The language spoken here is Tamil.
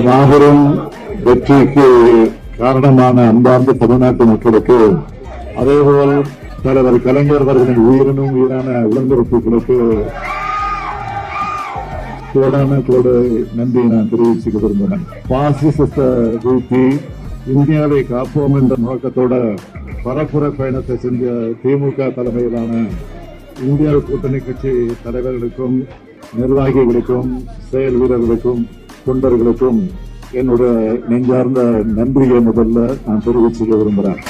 மாபெரும் வெற்றிக்கு காரணமான அன்பார்ந்த தமிழ்நாட்டு மக்களுக்கு, அதேபோல் தலைவர் கலைஞர் அவர்களின் உயிரினும் உயிரான உடன்பிறப்புகளுக்கு கோடான நன்றியை நான் தெரிவிச்சுக்க விரும்புகிறேன். பாசிசத்தை வீழ்த்தி இந்தியாவை காப்போம் என்ற நோக்கத்தோட பரப்புரை பயணத்தை செஞ்ச திமுக தலைமையிலான இந்தியா கூட்டணி கட்சி தலைவர்களுக்கும், நிர்வாகிகளுக்கும், செயல் வீரர்களுக்கும், தொண்டர்களுக்கும் என்னோட நெஞ்சார்ந்த நன்றியை முதல்ல நான் தெரிவிச்சுக்க விரும்புகிறேன்.